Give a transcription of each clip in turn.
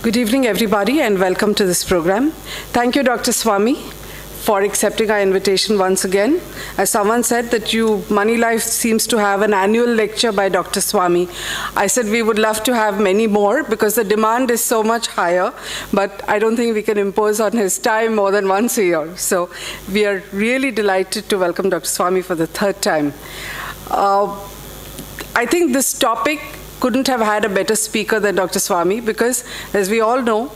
Good evening, everybody, and welcome to this program. Thank you, Dr. Swamy, for accepting our invitation once again. As someone said that Money Life seems to have an annual lecture by Dr. Swamy. I said we would love to have many more because the demand is so much higher, but I don't think we can impose on his time more than once a year. So we are really delighted to welcome Dr. Swamy for the third time. I think this topic couldn't have had a better speaker than Dr. Swamy because, as we all know,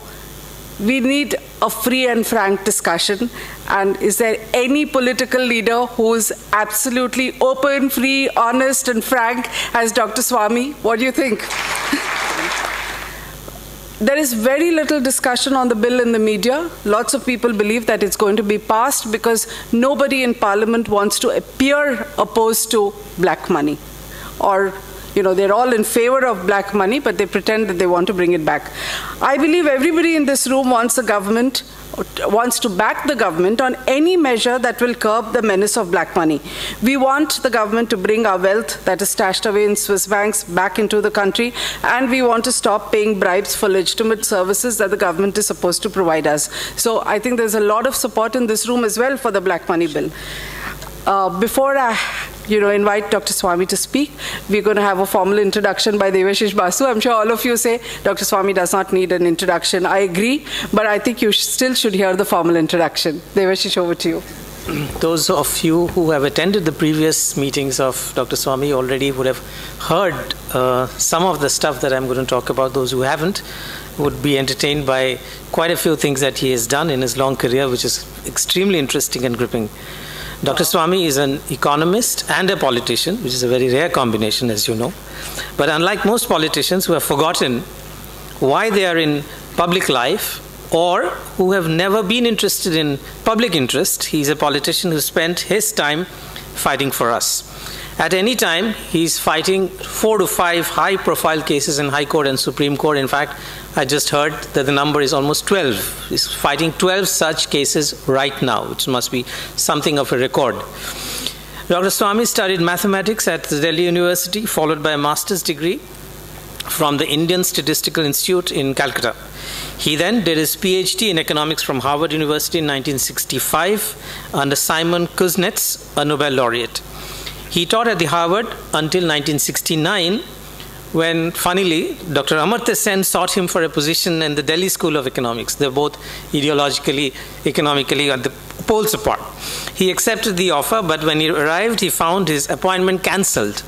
we need a free and frank discussion. And is there any political leader who's absolutely open, free, honest, and frank as Dr. Swamy? What do you think? There is very little discussion on the bill in the media. Lots of people believe that it's going to be passed because nobody in Parliament wants to appear opposed to black money. Or they're all in favor of black money, but they pretend that they want to bring it back. I believe everybody in this room wants to back the government on any measure that will curb the menace of black money. We want the government to bring our wealth that is stashed away in Swiss banks back into the country, and we want to stop paying bribes for legitimate services that the government is supposed to provide us. So I think there's a lot of support in this room as well for the black money bill. Before I invite Dr. Swamy to speak, we're going to have a formal introduction by Devashish Basu. I'm sure all of you say Dr. Swamy does not need an introduction. I agree, but I think you still should hear the formal introduction. Devashish, over to you. Those of you who have attended the previous meetings of Dr. Swamy already would have heard some of the stuff that I'm going to talk about. Those who haven't would be entertained by quite a few things that he has done in his long career, which is extremely interesting and gripping. Dr. Swamy is an economist and a politician, which is a very rare combination, as you know. But unlike most politicians who have forgotten why they are in public life or who have never been interested in public interest, he's a politician who spent his time fighting for us. At any time, he's fighting 4 to 5 high-profile cases in High Court and Supreme Court. In fact, I just heard that the number is almost 12. He's fighting 12 such cases right now, which must be something of a record. Dr. Swamy studied mathematics at the Delhi University, followed by a master's degree from the Indian Statistical Institute in Calcutta. He then did his PhD in economics from Harvard University in 1965 under Simon Kuznets, a Nobel laureate. He taught at the Harvard until 1969, when, funnily, Dr. Amartya Sen sought him for a position in the Delhi School of Economics. They're both ideologically, economically at the poles apart. He accepted the offer, but when he arrived, he found his appointment cancelled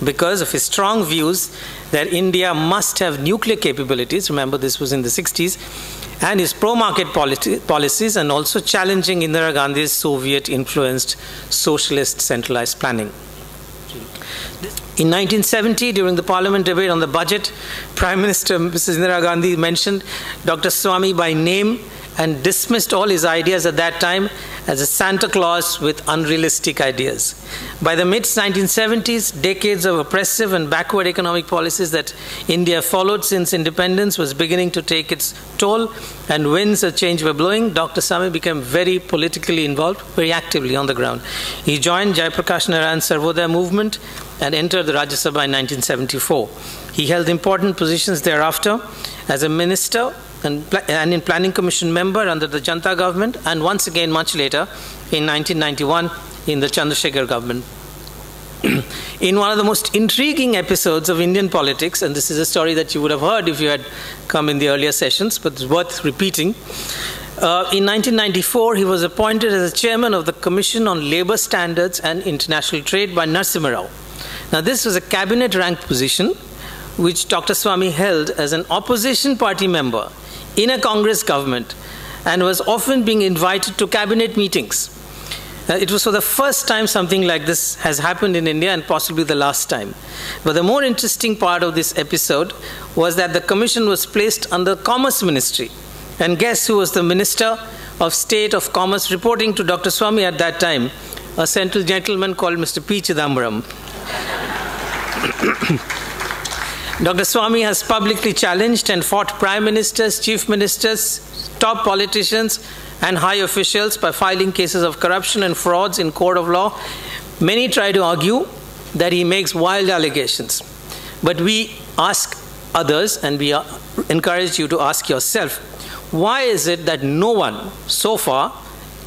because of his strong views that India must have nuclear capabilities. Remember, this was in the 60s. And his pro-market policies, and also challenging Indira Gandhi's Soviet-influenced socialist centralized planning. In 1970, during the Parliament debate on the budget, Prime Minister Mrs. Indira Gandhi mentioned Dr. Swamy by name and dismissed all his ideas at that time as a Santa Claus with unrealistic ideas. By the mid-1970s, decades of oppressive and backward economic policies that India followed since independence was beginning to take its toll, and winds of change were blowing. Dr. Swamy became very politically involved, very actively on the ground. He joined Jayaprakash Narayan's Sarvodaya movement and entered the Rajya Sabha in 1974. He held important positions thereafter as a minister and in Planning Commission member under the Janata government, and once again much later in 1991 in the Chandrasekhar government. In one of the most intriguing episodes of Indian politics, and this is a story that you would have heard if you had come in the earlier sessions, but it's worth repeating. In 1994, he was appointed as the chairman of the Commission on Labour Standards and International Trade by Narasimha Rao. Now, this was a cabinet rank position which Dr. Swamy held as an opposition party member in a Congress government and was often being invited to cabinet meetings. It was for the first time something like this has happened in India, and possibly the last time. But the more interesting part of this episode was that the commission was placed under Commerce Ministry. And guess who was the Minister of State of Commerce reporting to Dr. Swamy at that time? A central gentleman called Mr. P. Chidambaram. Dr. Swamy has publicly challenged and fought prime ministers, chief ministers, top politicians, and high officials by filing cases of corruption and frauds in court of law. Many try to argue that he makes wild allegations. But we ask others, and we encourage you to ask yourself, why is it that no one so far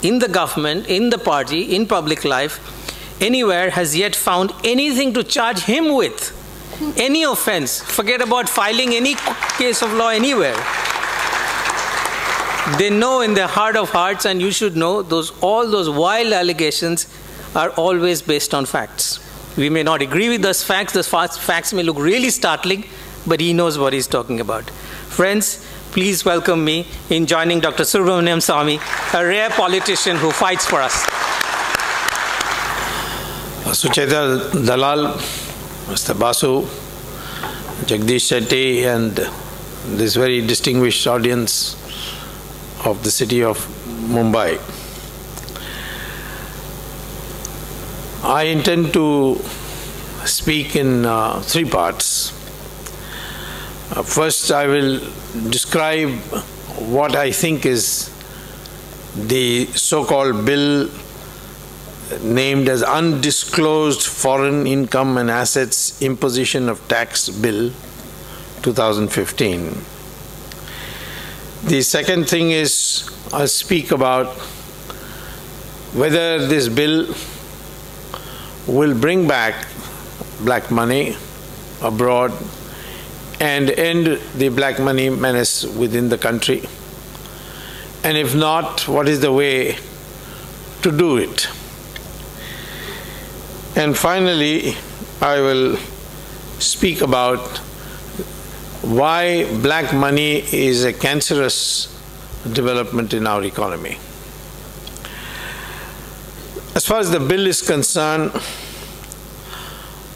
in the government, in the party, in public life, anywhere has yet found anything to charge him with? Any offense. Forget about filing any case of law anywhere. They know in their heart of hearts, and you should know, all those wild allegations are always based on facts. We may not agree with those facts. Those facts may look really startling, but he knows what he's talking about. Friends, please welcome me in joining Dr. Subramanian Swamy, a rare politician who fights for us. Sucheta Dalal, Mr. Basu, Jagdish Shetty, and this very distinguished audience of the city of Mumbai. I intend to speak in 3 parts. First, I will describe what I think is the so-called bill named as Undisclosed Foreign Income and Assets Imposition of Tax Bill 2015. The second thing is I'll speak about whether this bill will bring back black money abroad and end the black money menace within the country. And if not, what is the way to do it? And finally, I will speak about why black money is a cancerous development in our economy. As far as the bill is concerned,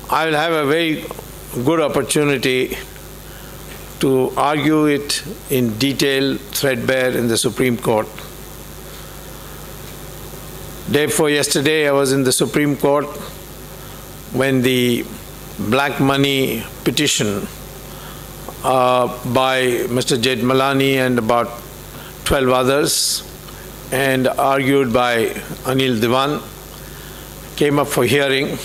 I will have a very good opportunity to argue it in detail, threadbare in the Supreme Court. Day before yesterday, I was in the Supreme Court when the black money petition by Mr. Jethmalani and about 12 others, and argued by Anil Diwan, came up for hearing.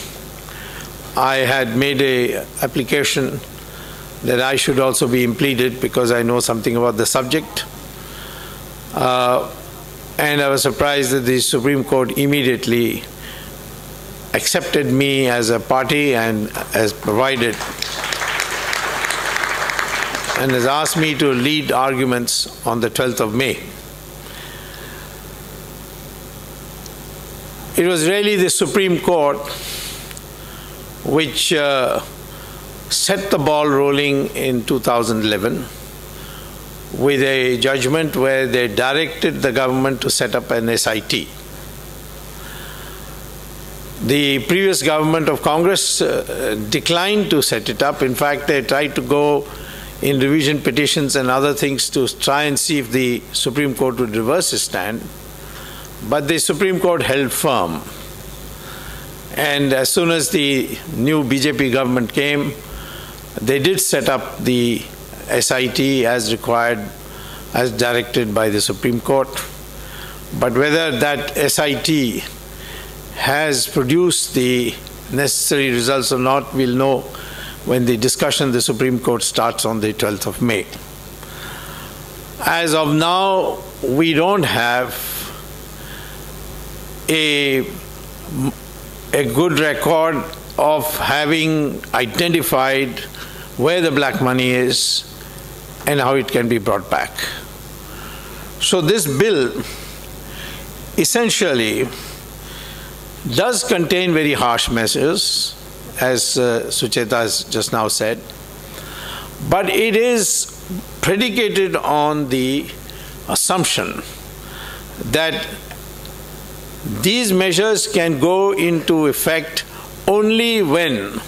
I had made an application that I should also be impleaded because I know something about the subject. And I was surprised that the Supreme Court immediately accepted me as a party and has provided and has asked me to lead arguments on the 12th of May. It was really the Supreme Court which set the ball rolling in 2011 with a judgment where they directed the government to set up an SIT. The previous government of Congress declined to set it up. In fact, they tried to go in revision petitions and other things to try and see if the Supreme Court would reverse its stand. But the Supreme Court held firm. And as soon as the new BJP government came, they did set up the SIT as required, as directed by the Supreme Court. But whether that SIT has produced the necessary results or not, we'll know when the discussion in the Supreme Court starts on the 12th of May. As of now, we don't have a good record of having identified where the black money is and how it can be brought back. So this bill essentially does contain very harsh measures, as Sucheta has just now said, but it is predicated on the assumption that these measures can go into effect only when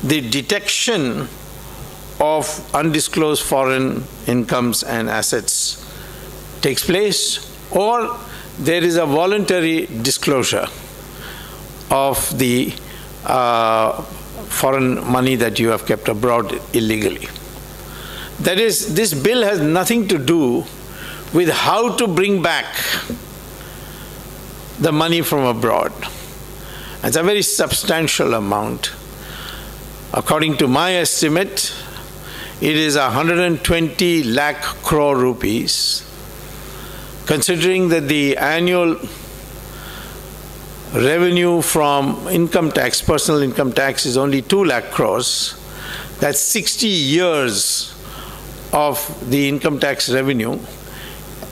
the detection of undisclosed foreign incomes and assets takes place, or there is a voluntary disclosure of the foreign money that you have kept abroad illegally. That is, this bill has nothing to do with how to bring back the money from abroad. It's a very substantial amount. According to my estimate, it is 120 lakh crore rupees. Considering that the annual revenue from income tax, personal income tax, is only 2 lakh crores, that's 60 years of the income tax revenue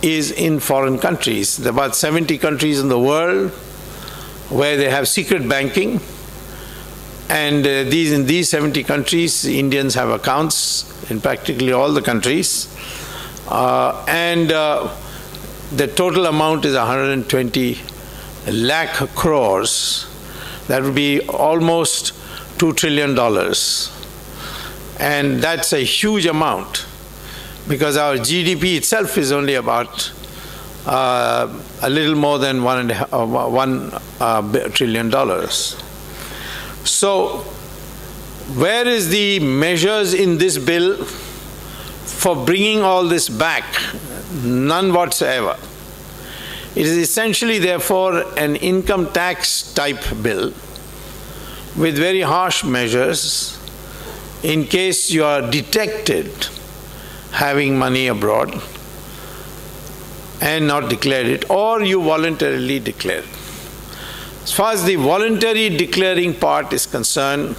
is in foreign countries. There are about 70 countries in the world where they have secret banking, and in these 70 countries, Indians have accounts in practically all the countries, and the total amount is 120 lakh crores. That would be almost $2 trillion. And that's a huge amount, because our GDP itself is only about a little more than $1 trillion. So, where is the measures in this bill for bringing all this back? None whatsoever. It is essentially, therefore, an income tax type bill with very harsh measures in case you are detected having money abroad and not declared it, or you voluntarily declare it. As far as the voluntary declaring part is concerned,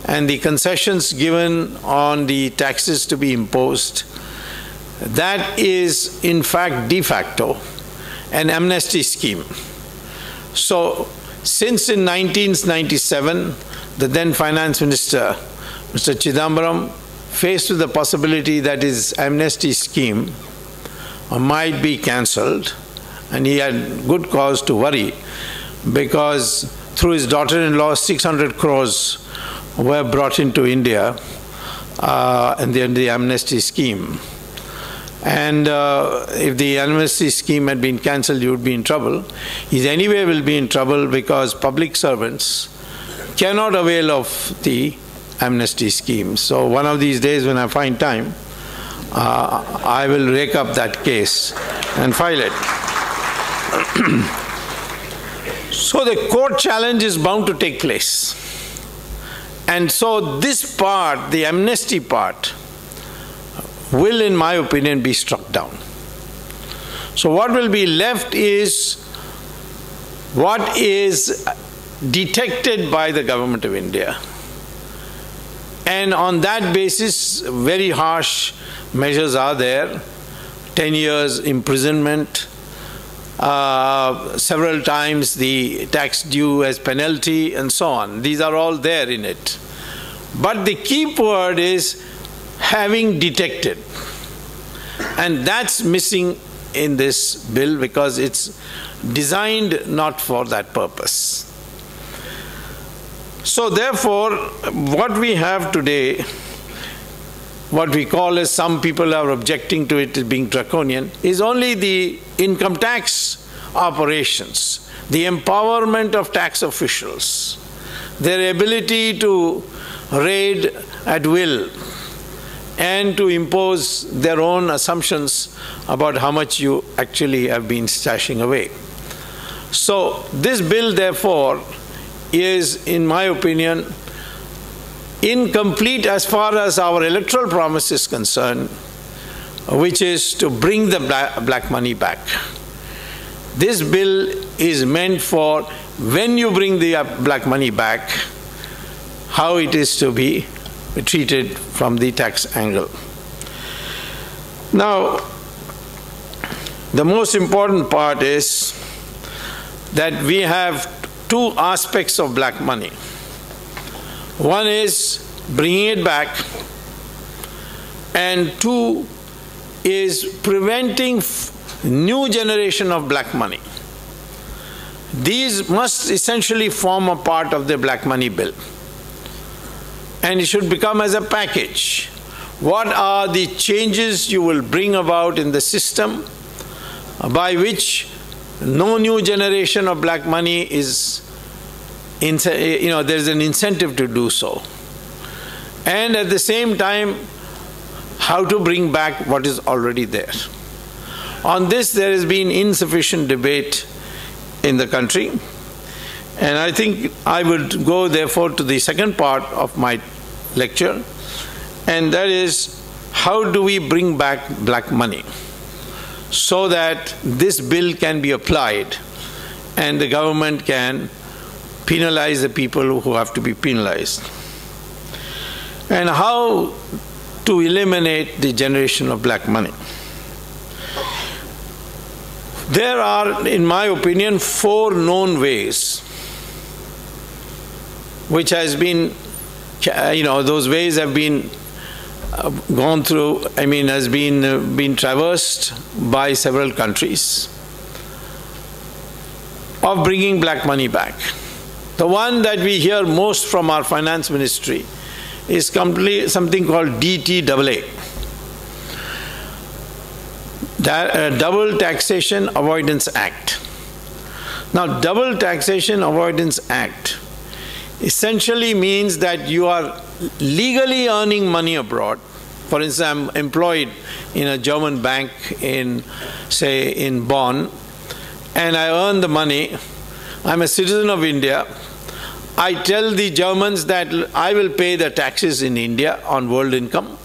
and the concessions given on the taxes to be imposed, that is in fact de facto an amnesty scheme. So, since in 1997, the then finance minister, Mr. Chidambaram, faced with the possibility that his amnesty scheme might be cancelled, and he had good cause to worry, because through his daughter-in-law, 600 crores were brought into India in the amnesty scheme. And if the amnesty scheme had been cancelled, he would be in trouble. He anyway will be in trouble, because public servants cannot avail of the amnesty scheme. So one of these days, when I find time, I will rake up that case and file it. So the court challenge is bound to take place. And so this part, the amnesty part, will, in my opinion, be struck down. So what will be left is what is detected by the government of India. And on that basis, very harsh measures are there. 10 years imprisonment, several times the tax due as penalty, and so on. These are all there in it. But the key word is having detected. And that's missing in this bill, because it's designed not for that purpose. So therefore, what we have today, what we call, as some people are objecting to it as being draconian, is only the income tax operations, the empowerment of tax officials, their ability to raid at will and to impose their own assumptions about how much you actually have been stashing away. So this bill, therefore, is, in my opinion, incomplete as far as our electoral promise is concerned, which is to bring the black money back. This bill is meant for, when you bring the black money back, how it is to be treated from the tax angle. Now, the most important part is that we have two aspects of black money. One is bringing it back, and two is preventing new generation of black money. These must essentially form a part of the black money bill, and it should become as a package. What are the changes you will bring about in the system by which no new generation of black money is, there's an incentive to do so. And at the same time, how to bring back what is already there. On this, there has been insufficient debate in the country. And I think I would go, therefore, to the second part of my lecture, and that is, how do we bring back black money so that this bill can be applied and the government can penalize the people who have to be penalized? And how to eliminate the generation of black money? There are, in my opinion, 4 known ways which has been, those ways have been gone through, has been traversed by several countries of bringing black money back. The one that we hear most from our finance ministry is something called DTAA. Double Taxation Avoidance Act. Now, Double Taxation Avoidance Act essentially means that you are legally earning money abroad. For instance, I'm employed in a German bank in Bonn, and I earn the money. I'm a citizen of India. I tell the Germans that I will pay the taxes in India on world income,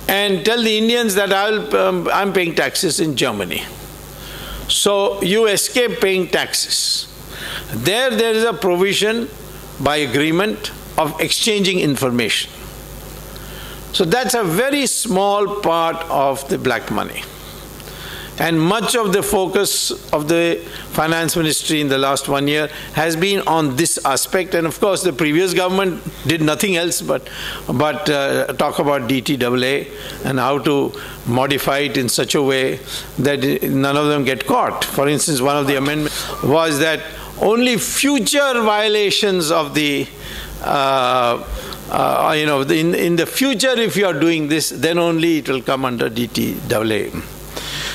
and tell the Indians that I'm paying taxes in Germany. So you escape paying taxes. There is a provision by agreement of exchanging information. So that's a very small part of the black money. And much of the focus of the finance ministry in the last 1 year has been on this aspect. And of course, the previous government did nothing else but talk about DTAA and how to modify it in such a way that none of them get caught. For instance, one of the amendments was that only future violations of the in the future, if you are doing this, then only it will come under DTAA.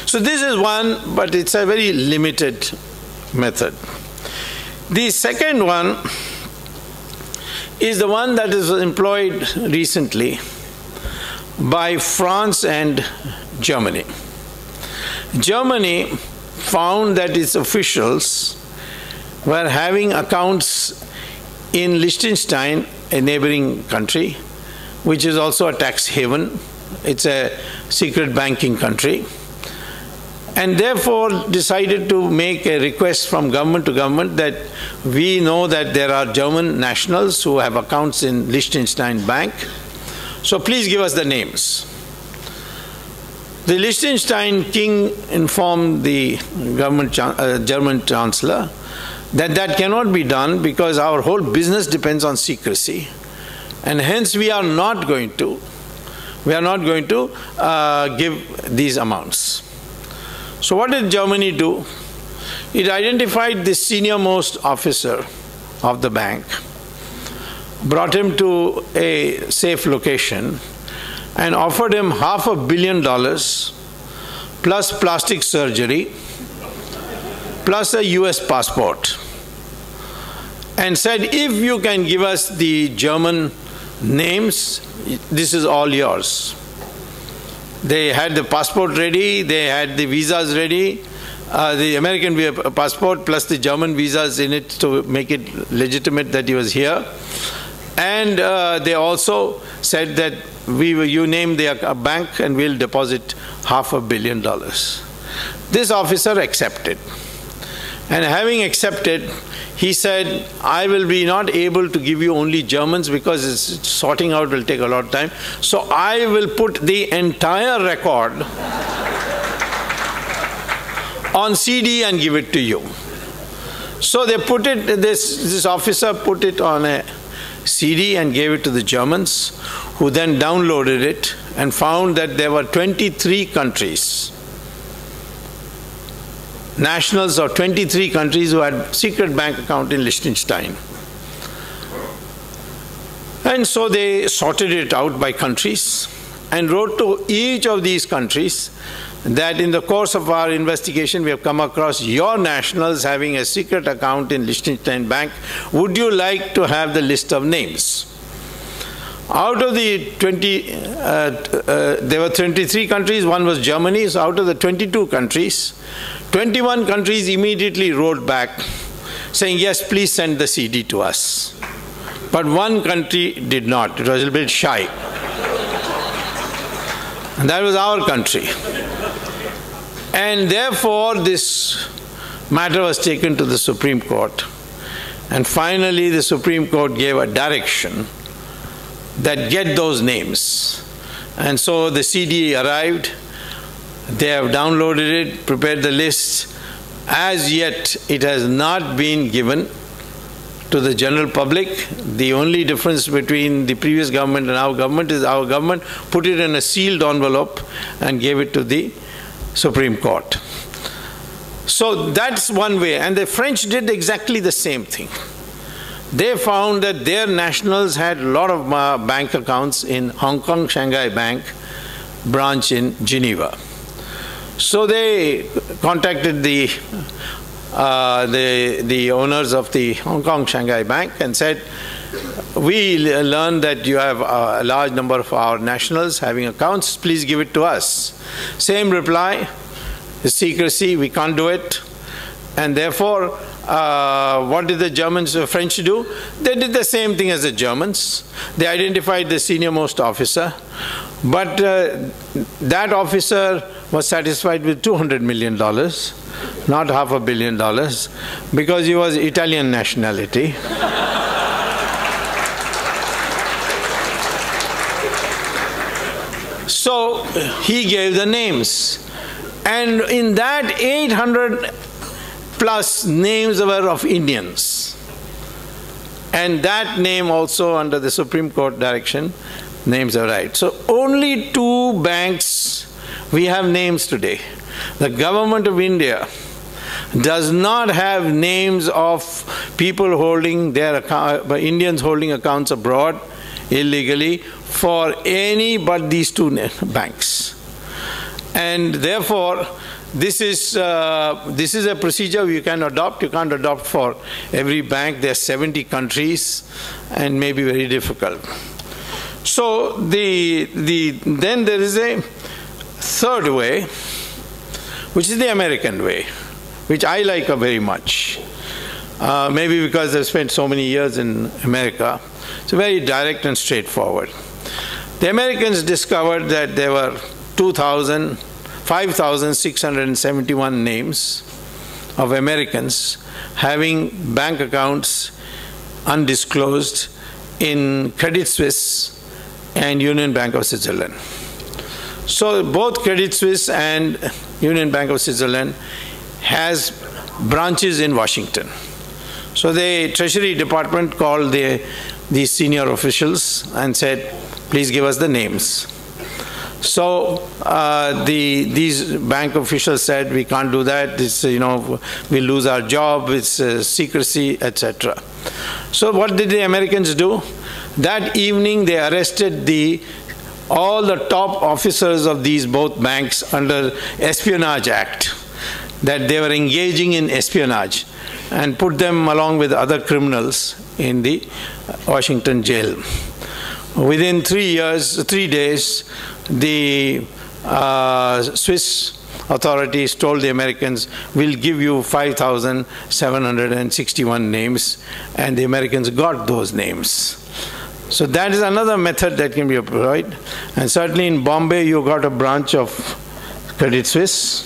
So this is one, but it's a very limited method. The second one is the one that is employed recently by France and Germany. Germany found that its officials were having accounts in Liechtenstein, a neighboring country, which is also a tax haven. It's a secret banking country. And therefore decided to make a request from government to government that we know that there are German nationals who have accounts in Liechtenstein Bank, so please give us the names. The Liechtenstein king informed the German chancellor that that cannot be done because our whole business depends on secrecy, and hence we are not going to give these amounts. So what did Germany do? It identified the senior-most officer of the bank, brought him to a safe location, and offered him $500 million plus plastic surgery plus a US passport, and said, if you can give us the German names, this is all yours. They had the passport ready, they had the visas ready, the American passport plus the German visas in it to make it legitimate that he was here. And they also said that you name the bank and we'll deposit $500 million. This officer accepted. And having accepted, he said, I will be not able to give you only Germans because sorting out will take a lot of time. So I will put the entire record on CD and give it to you. So they put it, this officer put it on a CD and gave it to the Germans, who then downloaded it and found that there were 23 countries, nationals of 23 countries who had secret bank account in Liechtenstein. And so they sorted it out by countries and wrote to each of these countries that in the course of our investigation we have come across your nationals having a secret account in Liechtenstein Bank. Would you like to have the list of names? Out of the 20, there were 23 countries, one was Germany, so out of the 22 countries, 21 countries immediately wrote back saying, yes, please send the CD to us. But one country did not. It was a little bit shy. And that was our country. And therefore, this matter was taken to the Supreme Court. And finally, the Supreme Court gave a direction that get those names. And so the CD arrived. They have downloaded it, prepared the list. As yet, it has not been given to the general public. The only difference between the previous government and our government is our government put it in a sealed envelope and gave it to the Supreme Court. So that's one way. And the French did exactly the same thing. They found that their nationals had a lot of bank accounts in Hong Kong Shanghai Bank branch in Geneva. So they contacted the owners of the Hong Kong Shanghai Bank and said, we learned that you have a large number of our nationals having accounts, please give it to us. Same reply, secrecy, we can't do it. And therefore, what did the French do? They did the same thing as the Germans. They identified the senior-most officer, but that officer was satisfied with $200 million, not $500 million, because he was Italian nationality. So he gave the names. And in that 800 plus names were of Indians. And that name also under the Supreme Court direction, names are right. So only 2 banks we have names today. The government of India does not have names of people holding their Indians holding accounts abroad illegally for any but these 2 banks. And therefore, this is a procedure you can adopt. You can't adopt for every bank. There are 70 countries and may be very difficult. So then there is a third way, which is the American way, which I like very much. Maybe because I've spent so many years in America. It's very direct and straightforward. The Americans discovered that there were 5,671 names of Americans having bank accounts undisclosed in Credit Suisse and Union Bank of Switzerland. So both Credit Suisse and Union Bank of Switzerland has branches in Washington. So the Treasury Department called these senior officials and said, please give us the names. So these bank officials said, we can't do that, it's, we lose our job, it's secrecy, etc. So what did the Americans do? That evening they arrested all the top officers of these both banks under Espionage Act, that they were engaging in espionage, and put them along with other criminals in the Washington jail. Within 3 days, the Swiss authorities told the Americans, we'll give you 5,761 names, and the Americans got those names. So that is another method that can be employed. And certainly in Bombay, you got a branch of Credit Suisse,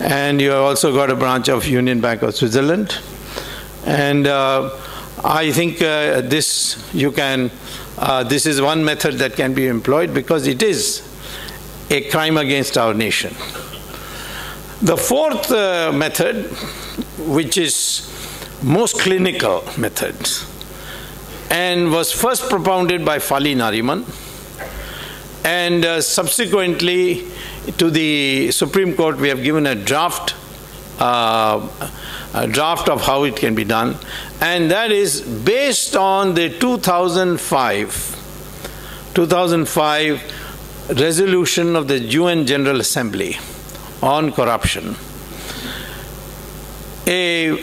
and you have also got a branch of Union Bank of Switzerland. And I think this is one method that can be employed because it is a crime against our nation. The fourth method, which is most clinical method, and was first propounded by Fali Nariman, and subsequently to the Supreme Court we have given a draft of how it can be done, and that is based on the 2005 resolution of the UN General Assembly on corruption. A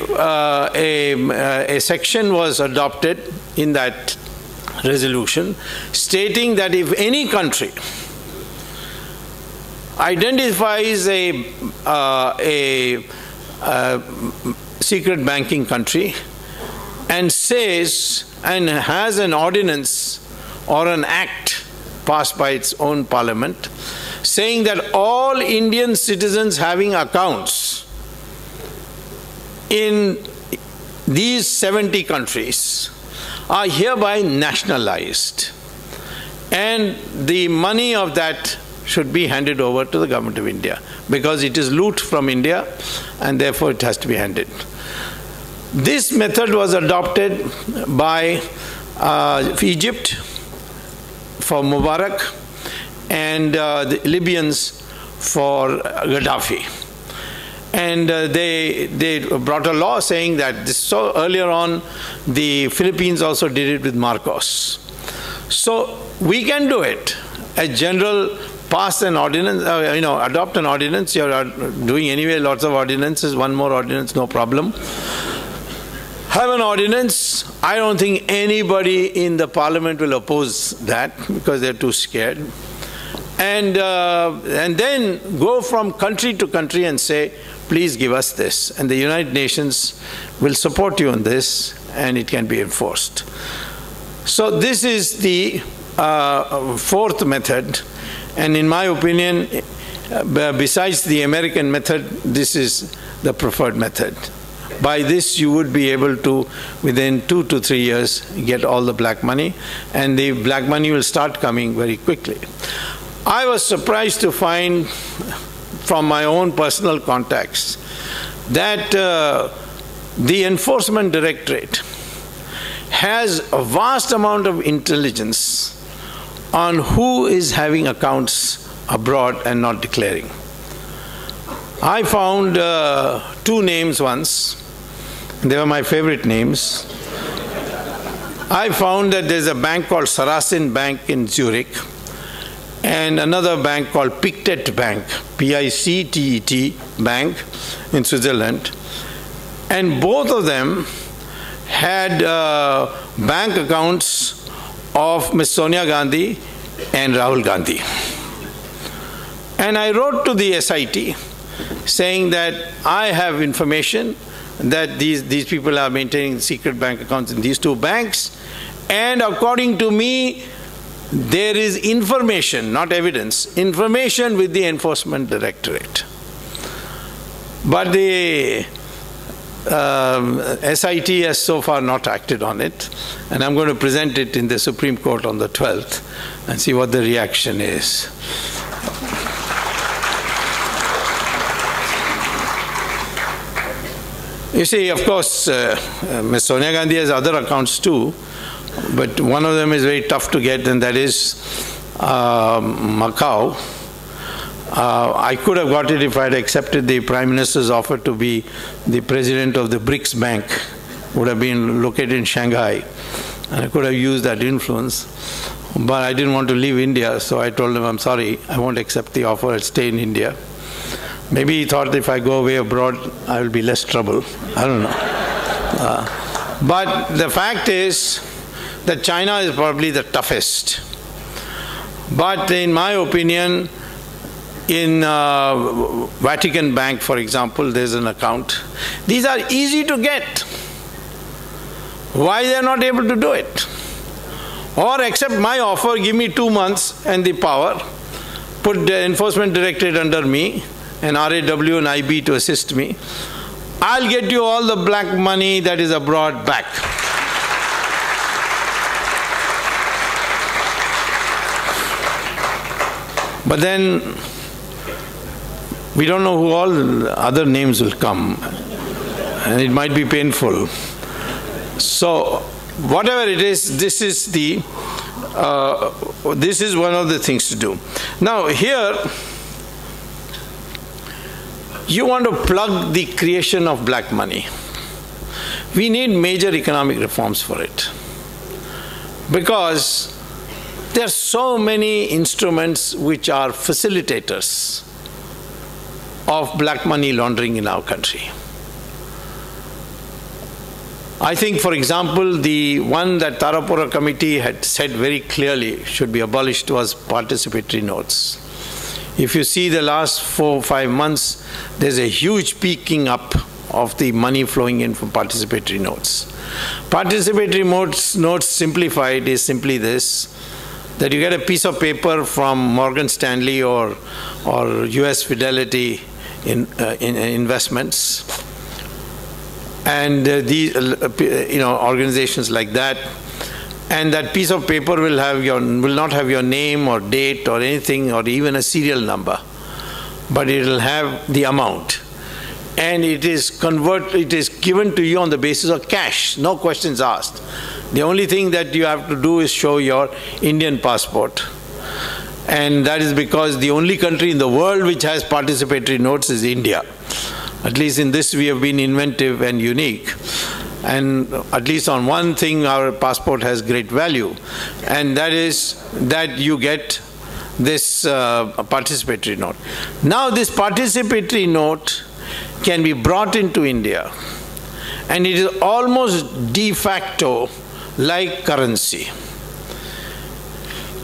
section was adopted in that resolution stating that if any country identifies a secret banking country and says and has an ordinance or an act passed by its own parliament saying that all Indian citizens having accounts in these 70 countries are hereby nationalized, and the money of that should be handed over to the government of India, because it is loot from India and therefore it has to be handed. This method was adopted by Egypt for Mubarak and the Libyans for Gaddafi. And they brought a law saying that this. So earlier on, the Philippines also did it with Marcos. So we can do it. A general pass an ordinance, adopt an ordinance. You're doing anyway lots of ordinances. One more ordinance, no problem. Have an ordinance. I don't think anybody in the parliament will oppose that because they're too scared. And then go from country to country and say, please give us this. And the United Nations will support you on this, and it can be enforced. So this is the fourth method. And in my opinion, besides the American method, this is the preferred method. By this, you would be able to, within 2 to 3 years, get all the black money, and the black money will start coming very quickly. I was surprised to find from my own personal contacts that the Enforcement Directorate has a vast amount of intelligence on who is having accounts abroad and not declaring. I found 2 names once. They were my favorite names. I found that there's a bank called Sarasin Bank in Zurich and another bank called Pictet Bank, P-I-C-T-E-T Bank in Switzerland. And both of them had bank accounts of Ms. Sonia Gandhi and Rahul Gandhi. And I wrote to the SIT saying that I have information that these people are maintaining secret bank accounts in these 2 banks, and according to me, there is information, not evidence, information with the Enforcement Directorate. But the SIT has so far not acted on it, and I'm going to present it in the Supreme Court on the 12th and see what the reaction is. You see, of course, Ms. Sonia Gandhi has other accounts too, but one of them is very tough to get, and that is Macau. I could have got it if I had accepted the Prime Minister's offer to be the president of the BRICS Bank. Would have been located in Shanghai, and I could have used that influence. But I didn't want to leave India, so I told him, I'm sorry, I won't accept the offer, I'll stay in India. Maybe he thought if I go away abroad, I will be less trouble. I don't know. But the fact is that China is probably the toughest. But in my opinion, in Vatican Bank, for example, there's an account. These are easy to get. Why they are not able to do it? Or accept my offer, give me 2 months and the power, put the Enforcement Directorate under me, and RAW and IB to assist me. I'll get you all the black money that is abroad back. But then, we don't know who all the other names will come, and it might be painful. So, whatever it is, this is one of the things to do. Now, here, you want to plug the creation of black money. We need major economic reforms for it, because there are so many instruments which are facilitators of black money laundering in our country. I think, for example, the one that Tarapura committee had said very clearly should be abolished was participatory notes. If you see the last 4 or 5 months, there's a huge peaking up of the money flowing in from participatory notes. Participatory notes simplified is simply this. that you get a piece of paper from Morgan Stanley or US Fidelity in investments, and these organizations like that, and that piece of paper will not have your name or date or anything or even a serial number, but it will have the amount, and it is given to you on the basis of cash, no questions asked. The only thing that you have to do is show your Indian passport. And that is because the only country in the world which has participatory notes is India. At least in this we have been inventive and unique. And at least on one thing our passport has great value. And that is that you get this participatory note. Now this participatory note can be brought into India. And it is almost de facto like currency.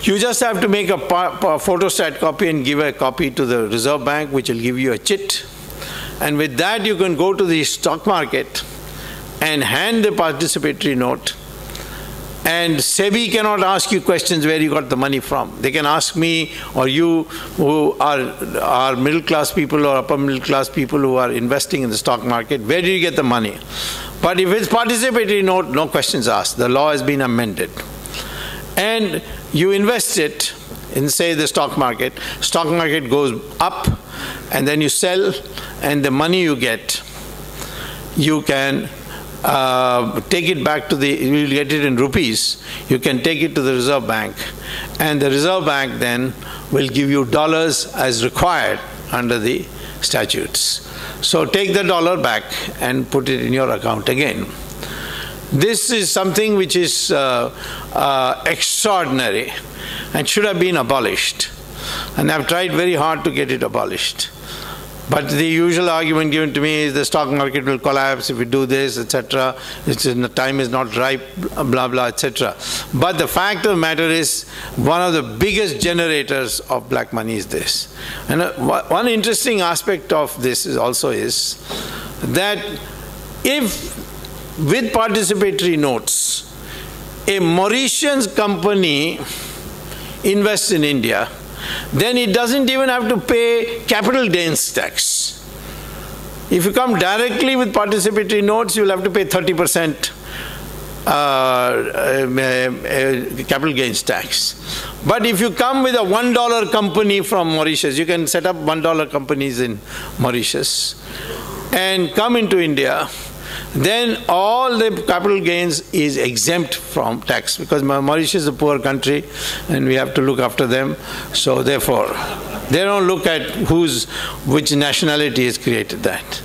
You just have to make a photostat copy and give a copy to the Reserve Bank, which will give you a chit. And with that you can go to the stock market and hand the participatory note. And SEBI cannot ask you questions where you got the money from. They can ask me or you, who are middle class people or upper middle class people who are investing in the stock market, where did you get the money? But if it's participatory note, no questions asked. The law has been amended. And you invest it in, say, the stock market goes up, and then you sell, and the money you get, you can take it back to you will get it in rupees, you can take it to the Reserve Bank, and the Reserve Bank then will give you dollars as required under the statutes. So take the dollar back and put it in your account again. This is something which is extraordinary and should have been abolished. And I've tried very hard to get it abolished. But the usual argument given to me is the stock market will collapse if we do this, etc. The time is not ripe, blah, blah, etc. But the fact of the matter is, one of the biggest generators of black money is this. And one interesting aspect of this is that if, with participatory notes, a Mauritian company invests in India, then it doesn't even have to pay capital gains tax. If you come directly with participatory notes, you'll have to pay 30% capital gains tax. But if you come with a $1 company from Mauritius, you can set up $1 companies in Mauritius and come into India, then all the capital gains is exempt from tax, because Mauritius is a poor country and we have to look after them. So therefore, they don't look at which nationality has created that.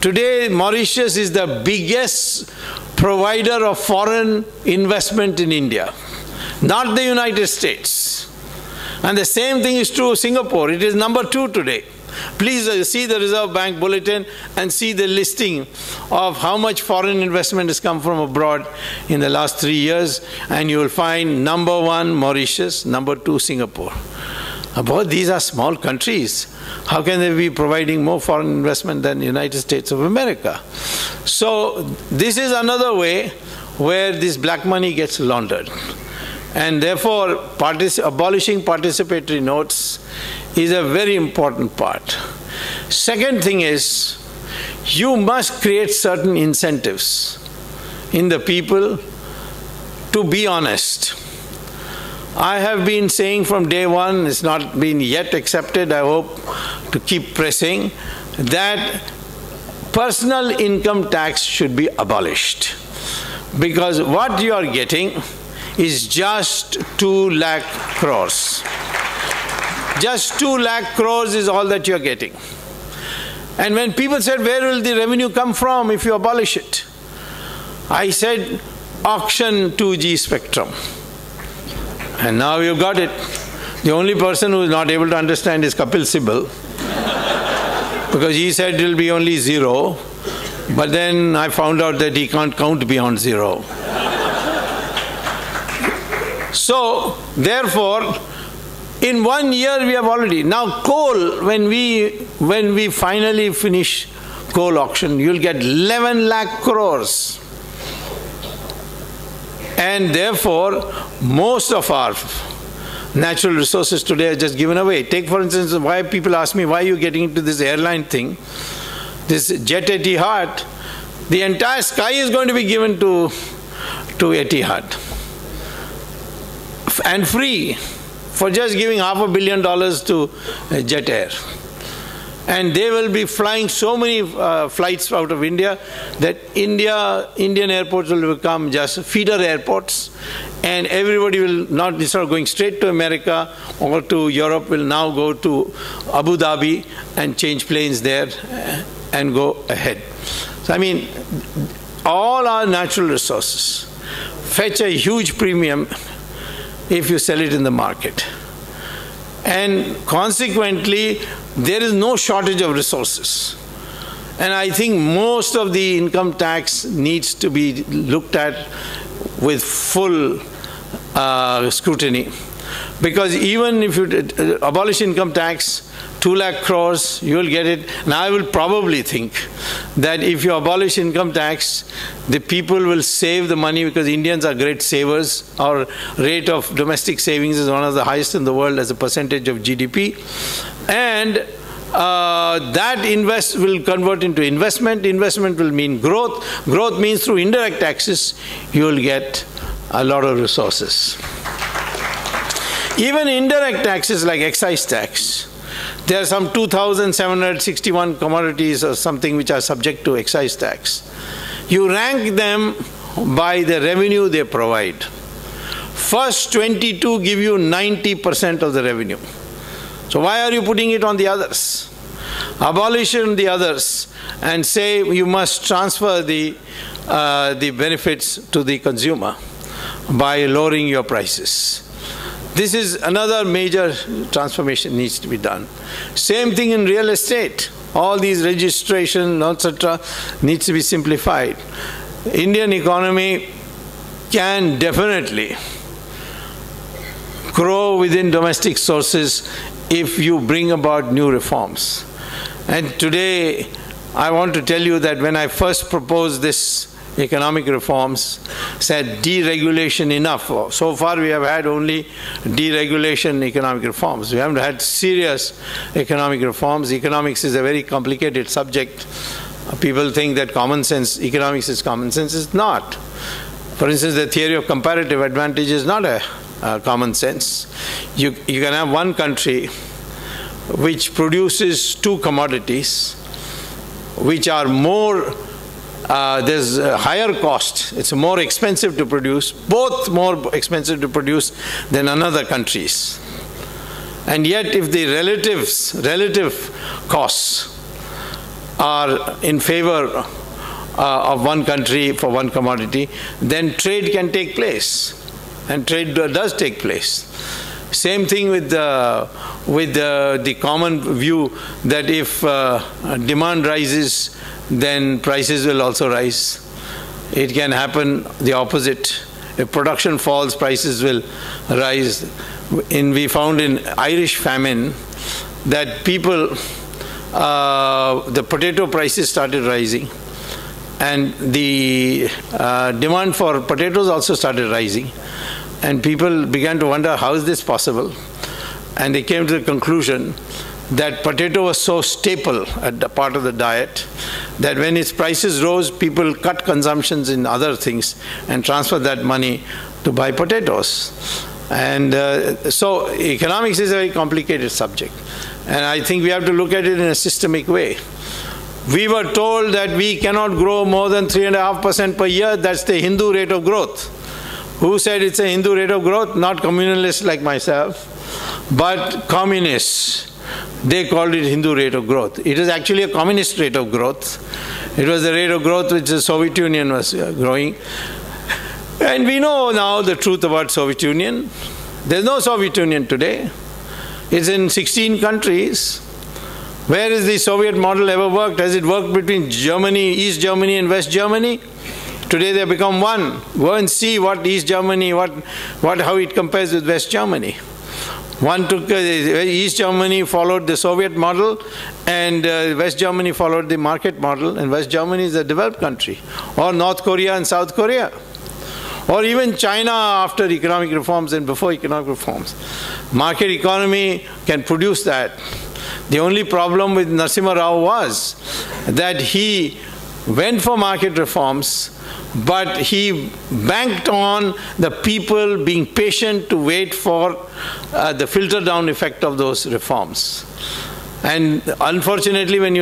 Today, Mauritius is the biggest provider of foreign investment in India, not the United States. And the same thing is true of Singapore. It is number 2 today. Please see the Reserve Bank bulletin and see the listing of how much foreign investment has come from abroad in the last 3 years, and you will find number 1 Mauritius, number 2 Singapore. Both these are small countries. How can they be providing more foreign investment than the United States of America? So this is another way where this black money gets laundered. And therefore, abolishing participatory notes is a very important part. Second thing is, you must create certain incentives in the people to be honest. I have been saying from day one, it's not been yet accepted, I hope to keep pressing, that personal income tax should be abolished. Because what you are getting is just 2 lakh crores. Just 2 lakh crores is all that you're getting. And when people said, where will the revenue come from if you abolish it? I said, auction 2G spectrum. And now you've got it. The only person who is not able to understand is Kapil Sibal, because he said it will be only 0, but then I found out that he can't count beyond 0. So, therefore, in 1 year we have already, now coal, when we finally finish coal auction, you'll get 11 lakh crores. And therefore, most of our natural resources today are just given away. Take, for instance, why people ask me, why are you getting into this airline thing? This Jet Etihad, the entire sky is going to be given to Etihad. And free, for just giving $500 million to Jet Air. And they will be flying so many flights out of India that Indian airports will become just feeder airports, and everybody will not, instead of going straight to America or to Europe, will now go to Abu Dhabi and change planes there and go ahead. So I mean, all our natural resources fetch a huge premium if you sell it in the market. And consequently, there is no shortage of resources. And I think most of the income tax needs to be looked at with full scrutiny. Because even if you abolish income tax, 2 lakh crores, you will get it. And I will probably think that if you abolish income tax, the people will save the money, because Indians are great savers. Our rate of domestic savings is one of the highest in the world as a percentage of GDP. And that will convert into investment. Investment will mean growth. Growth means through indirect taxes, you will get a lot of resources. Even indirect taxes like excise tax, there are some 2,761 commodities or something which are subject to excise tax. You rank them by the revenue they provide. First 22 give you 90% of the revenue. So why are you putting it on the others? Abolish the others and say you must transfer the benefits to the consumer by lowering your prices. This is another major transformation needs to be done. Same thing in real estate. All these registration, etc., needs to be simplified. Indian economy can definitely grow within domestic sources if you bring about new reforms. And today, I want to tell you that when I first proposed this economic reforms, said deregulation enough. So far we have had only deregulation economic reforms. We haven't had serious economic reforms. Economics is a very complicated subject. People think that common sense, economics is common sense. It's not. For instance, the theory of comparative advantage is not a common sense. You can have one country which produces 2 commodities which are more there's a higher cost, it's more expensive to produce, both more expensive to produce than another country's. And yet if the relative costs are in favor of one country for one commodity, then trade can take place, and trade does take place. Same thing with the common view that if demand rises, then prices will also rise. It can happen the opposite. If production falls, prices will rise. We found in Irish famine that the potato prices started rising, and the demand for potatoes also started rising. And people began to wonder, how is this possible? And they came to the conclusion that potato was so staple at the part of the diet that when its prices rose, people cut consumptions in other things and transferred that money to buy potatoes. And so economics is a very complicated subject. And I think we have to look at it in a systemic way. We were told that we cannot grow more than 3.5% per year. That's the Hindu rate of growth. Who said it's a Hindu rate of growth? Not communalists like myself, but communists. They called it Hindu rate of growth. It is actually a communist rate of growth. It was the rate of growth which the Soviet Union was growing. And we know now the truth about Soviet Union. There's no Soviet Union today. It's in 16 countries. Where has the Soviet model ever worked? Has it worked between Germany, East Germany and West Germany? Today they have become one. Go and see what East Germany, how it compares with West Germany. East Germany followed the Soviet model, and West Germany followed the market model, and West Germany is a developed country, or North Korea and South Korea. Or even China after economic reforms and before economic reforms. Market economy can produce that. The only problem with Narasimha Rao was that he went for market reforms, but he banked on the people being patient to wait for the filter down effect of those reforms. And unfortunately, when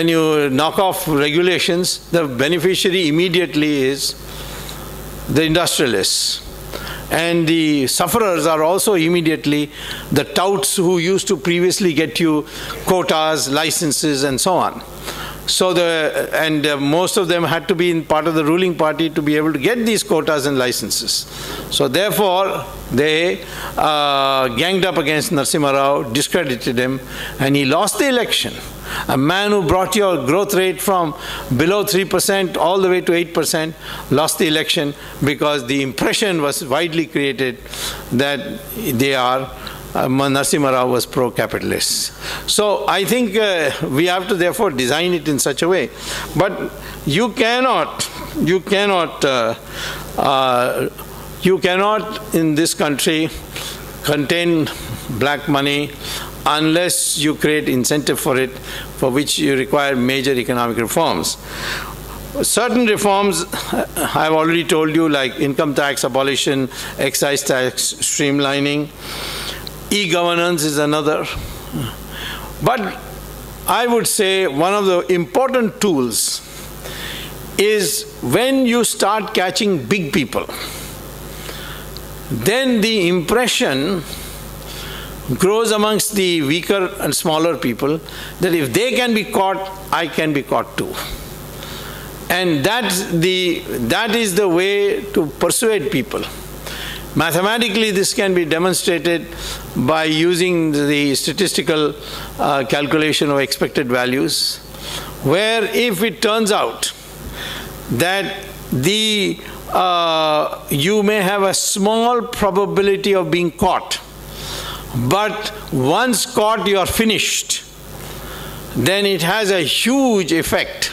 you knock off regulations, the beneficiary immediately is the industrialists. And the sufferers are also immediately the touts who used to previously get you quotas, licenses, and so on. So most of them had to be in part of the ruling party to be able to get these quotas and licenses. So therefore, they ganged up against Narasimha Rao, discredited him, and he lost the election. A man who brought your growth rate from below 3% all the way to 8% lost the election because the impression was widely created that they are Narasimha Rao was pro-capitalist. So I think we have to therefore design it in such a way. But you cannot in this country contain black money unless you create incentive for it, for which you require major economic reforms. Certain reforms, I've already told you, like income tax abolition, excise tax streamlining, e-governance is another. But I would say one of the important tools is when you start catching big people, then the impression grows amongst the weaker and smaller people that if they can be caught, I can be caught too. And that is the way to persuade people. Mathematically, this can be demonstrated by using the statistical calculation of expected values, where if it turns out that you may have a small probability of being caught, but once caught you are finished, then it has a huge effect,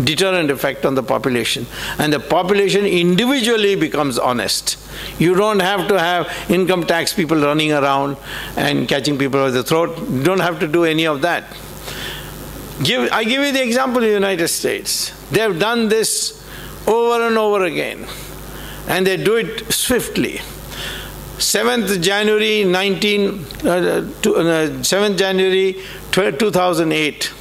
deterrent effect on the population. And the population individually becomes honest. You don't have to have income tax people running around and catching people by the throat. You don't have to do any of that. I give you the example of the United States. They have done this over and over again, and they do it swiftly. 7th January 2008,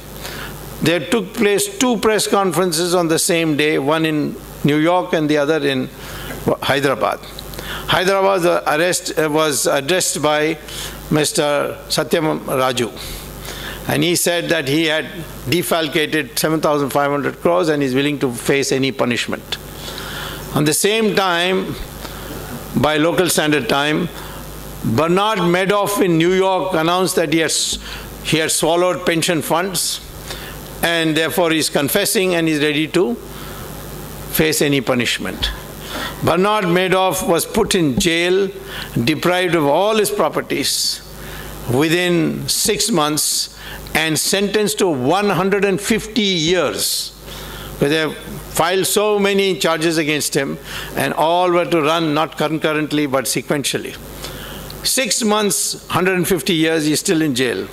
there took place 2 press conferences on the same day, one in New York and the other in Hyderabad. Hyderabad was addressed by Mr. Satyam Raju, and he said that he had defalcated 7,500 crores and is willing to face any punishment. On the same time, by local standard time, Bernard Madoff in New York announced that he had swallowed pension funds, and therefore he is confessing and is ready to face any punishment. Bernard Madoff was put in jail, deprived of all his properties within 6 months, and sentenced to 150 years. But they filed so many charges against him, and all were to run not concurrently but sequentially. 6 months, 150 years, he is still in jail.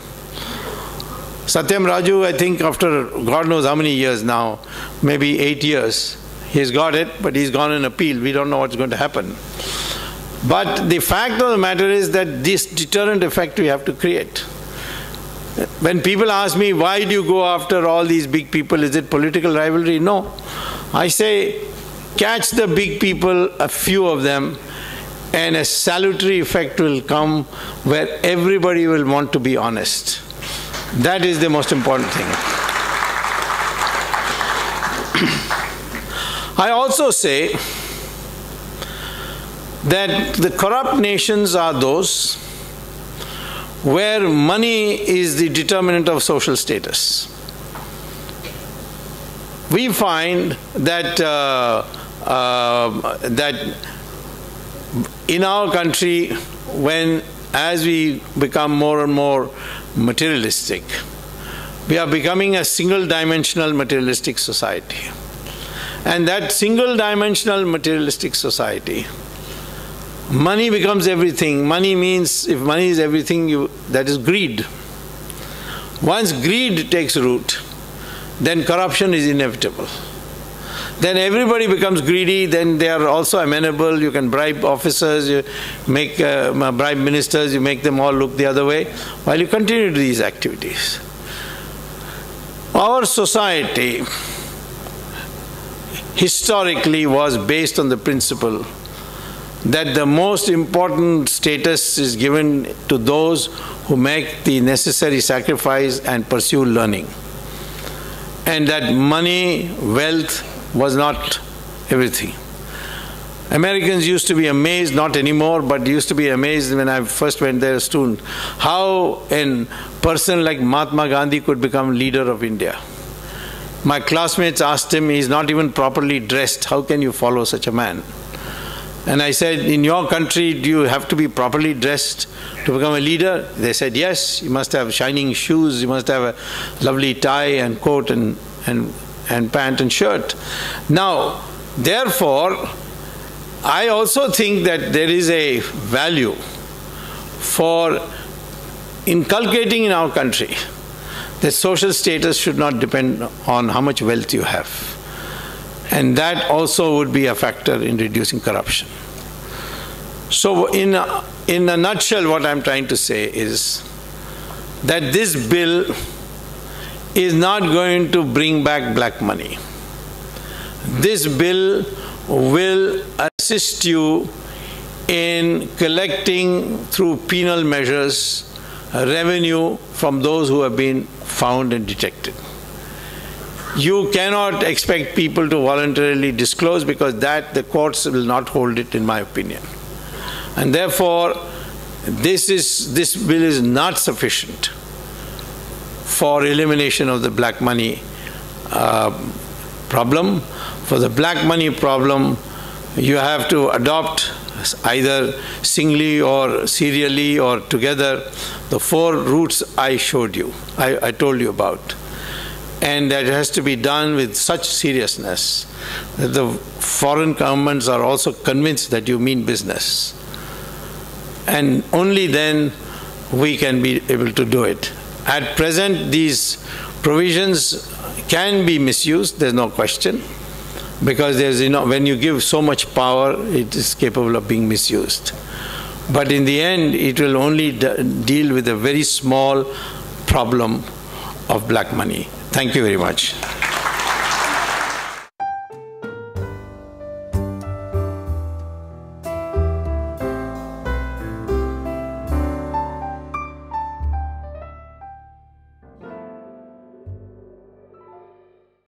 Satyam Raju, I think after God knows how many years now, maybe 8 years, he's got it, but he's gone in appeal. We don't know what's going to happen. But the fact of the matter is that this deterrent effect we have to create. When people ask me, why do you go after all these big people? Is it political rivalry? No. I say, catch the big people, a few of them, and a salutary effect will come where everybody will want to be honest. That is the most important thing. I also say that the corrupt nations are those where money is the determinant of social status. We find that that in our country, as we become more and more materialistic, we are becoming a single-dimensional materialistic society. And that single-dimensional materialistic society, money becomes everything. Money means, if money is everything, that is greed. Once greed takes root, then corruption is inevitable. Then everybody becomes greedy, then they are also amenable. You can bribe officers, you make bribe ministers, you make them all look the other way, while you continue to do these activities. Our society historically was based on the principle that the most important status is given to those who make the necessary sacrifice and pursue learning. And that money, wealth was not everything. Americans used to be amazed, not anymore, but used to be amazed when I first went there as a student, how a person like Mahatma Gandhi could become leader of India. My classmates asked him, he's not even properly dressed, how can you follow such a man? And I said, in your country, do you have to be properly dressed to become a leader? They said, yes, you must have shining shoes, you must have a lovely tie and coat and pant and shirt. Now, therefore, I also think that there is a value for inculcating in our country that social status should not depend on how much wealth you have. And that also would be a factor in reducing corruption. So in a nutshell, what I'm trying to say is that this bill is not going to bring back black money. This bill will assist you in collecting through penal measures revenue from those who have been found and detected. You cannot expect people to voluntarily disclose, because that the courts will not hold it, in my opinion. And therefore, this bill is not sufficient for elimination of the black money problem. For the black money problem, you have to adopt either singly or serially or together the 4 routes I showed you, I told you about. And that has to be done with such seriousness that the foreign governments are also convinced that you mean business. And only then we can be able to do it. At present, these provisions can be misused, there's no question, because when you give so much power, it is capable of being misused. But in the end, it will only deal with a very small problem of black money. Thank you very much.